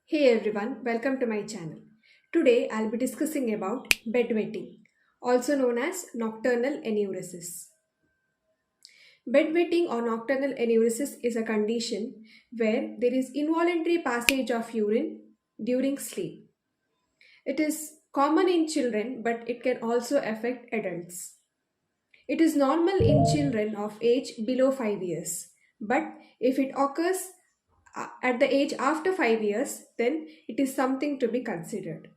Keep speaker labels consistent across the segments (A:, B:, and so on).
A: Hey everyone, welcome to my channel. Today I'll be discussing about bedwetting, also known as nocturnal enuresis. Bedwetting or nocturnal enuresis is a condition where there is involuntary passage of urine during sleep. It is common in children, but it can also affect adults. It is normal in children of age below 5 years, but if it occurs at the age after 5 years, then it is something to be considered.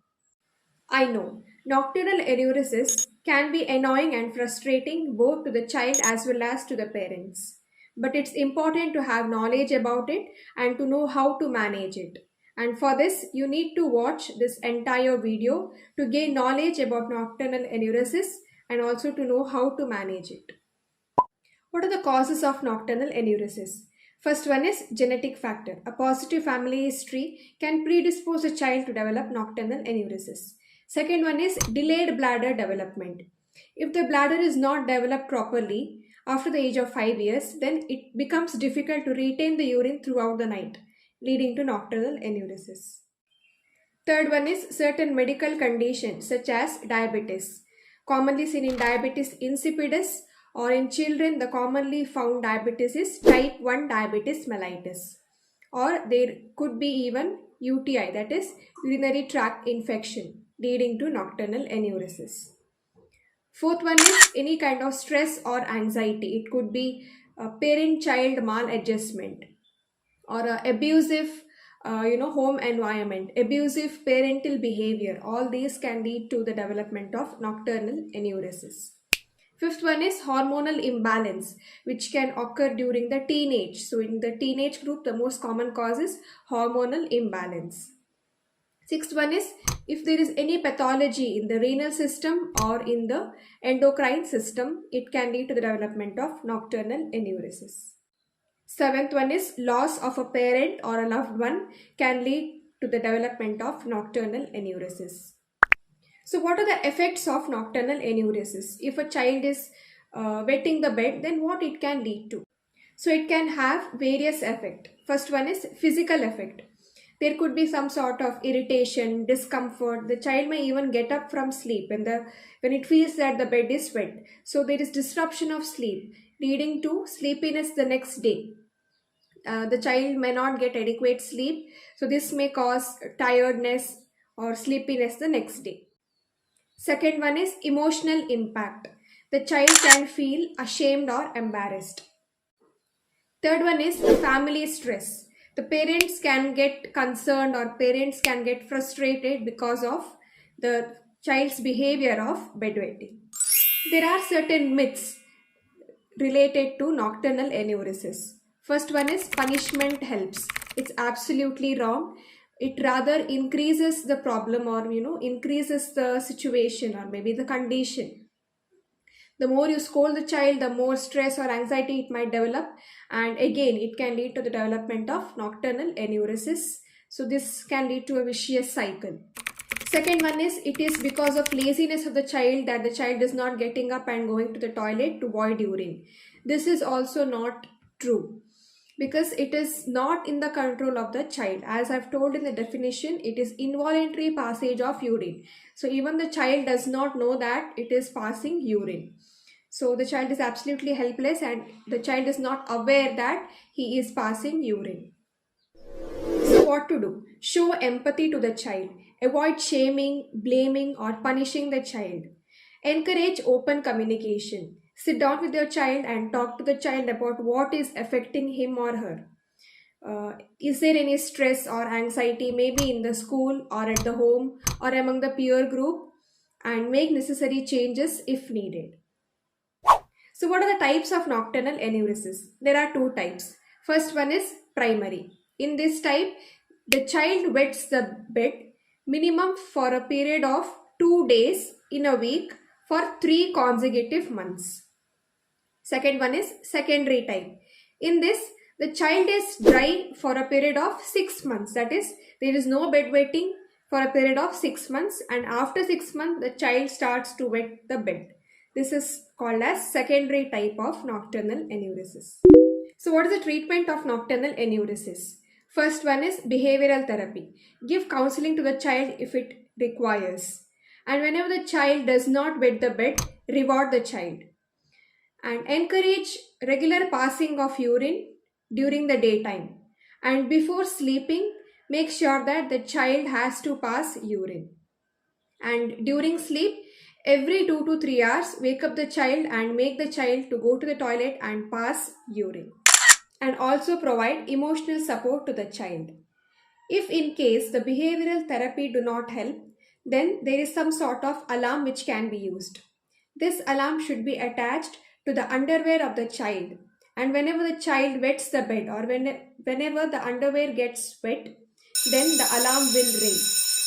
A: I know nocturnal enuresis can be annoying and frustrating both to the child as well as to the parents. But it's important to have knowledge about it and to know how to manage it. And for this, you need to watch this entire video to gain knowledge about nocturnal enuresis and also to know how to manage it. What are the causes of nocturnal enuresis? First one is genetic factor. A positive family history can predispose a child to develop nocturnal enuresis. Second one is delayed bladder development. If the bladder is not developed properly after the age of 5 years, then it becomes difficult to retain the urine throughout the night, leading to nocturnal enuresis. Third one is certain medical conditions such as diabetes, commonly seen in diabetes insipidus, or in children the commonly found diabetes is type 1 diabetes mellitus, or there could be even UTI, that is urinary tract infection, leading to nocturnal enuresis. Fourth one is any kind of stress or anxiety. It could be parent-child maladjustment or abusive home environment, abusive parental behavior. All these can lead to the development of nocturnal enuresis. Fifth one is hormonal imbalance, which can occur during the teenage. So in the teenage group, the most common cause is hormonal imbalance. Sixth one is if there is any pathology in the renal system or in the endocrine system, it can lead to the development of nocturnal enuresis. Seventh one is loss of a parent or a loved one can lead to the development of nocturnal enuresis. So what are the effects of nocturnal enuresis? If a child is wetting the bed, then what it can lead to? So it can have various effects. First one is physical effect. There could be some sort of irritation, discomfort. The child may even get up from sleep when it feels that the bed is wet. So there is disruption of sleep, leading to sleepiness the next day. The child may not get adequate sleep, so this may cause tiredness or sleepiness the next day. Second one is emotional impact. The child can feel ashamed or embarrassed. Third one is family stress. The parents can get concerned or parents can get frustrated because of the child's behavior of bedwetting. There are certain myths related to nocturnal enuresis. First one is punishment helps. It's absolutely wrong. It rather increases the problem or increases the situation or maybe the condition. The more you scold the child, the more stress or anxiety it might develop, and again it can lead to the development of nocturnal enuresis. So this can lead to a vicious cycle. Second one is it is because of laziness of the child that the child is not getting up and going to the toilet to void urine. This is also not true because it is not in the control of the child. As I've told in the definition, it is involuntary passage of urine. So even the child does not know that it is passing urine. So the child is absolutely helpless and the child is not aware that he is passing urine. So what to do? Show empathy to the child. Avoid shaming, blaming or punishing the child. Encourage open communication. Sit down with your child and talk to the child about what is affecting him or her. Is there any stress or anxiety maybe in the school or at the home or among the peer group, and make necessary changes if needed. So what are the types of nocturnal enuresis? There are two types. First one is primary. In this type, the child wets the bed minimum for a period of 2 days in a week for 3 consecutive months. Second one is secondary type. In this, the child is dry for a period of 6 months. That is, there is no bedwetting for a period of 6 months, and after 6 months, the child starts to wet the bed. This is called as secondary type of nocturnal enuresis. So what is the treatment of nocturnal enuresis? First one is behavioral therapy. Give counseling to the child if it requires. And whenever the child does not wet the bed, reward the child. And encourage regular passing of urine during the daytime. And before sleeping, make sure that the child has to pass urine. And during sleep, every 2 to 3 hours, wake up the child and make the child to go to the toilet and pass urine. And also provide emotional support to the child. If in case the behavioral therapy do not help, then there is some sort of alarm which can be used. This alarm should be attached to the underwear of the child, and whenever the child wets the bed or whenever the underwear gets wet, then the alarm will ring.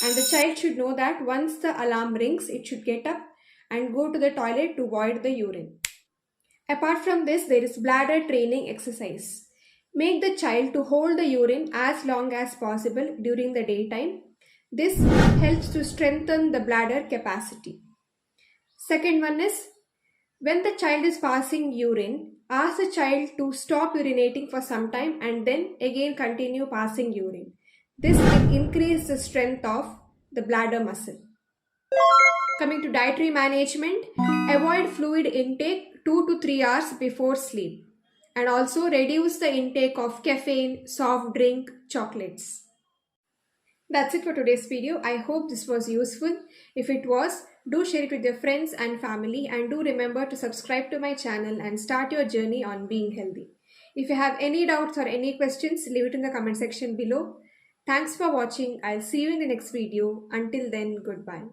A: And the child should know that once the alarm rings, it should get up and go to the toilet to void the urine. Apart from this, there is bladder training exercise. Make the child to hold the urine as long as possible during the daytime. This helps to strengthen the bladder capacity. Second one is, when the child is passing urine, ask the child to stop urinating for some time and then again continue passing urine. This will increase the strength of the bladder muscle. Coming to dietary management, avoid fluid intake 2 to 3 hours before sleep, and also reduce the intake of caffeine, soft drink, chocolates. That's it for today's video. I hope this was useful. If it was, do share it with your friends and family, and do remember to subscribe to my channel and start your journey on being healthy. If you have any doubts or any questions, leave it in the comment section below. Thanks for watching. I'll see you in the next video. Until then, goodbye.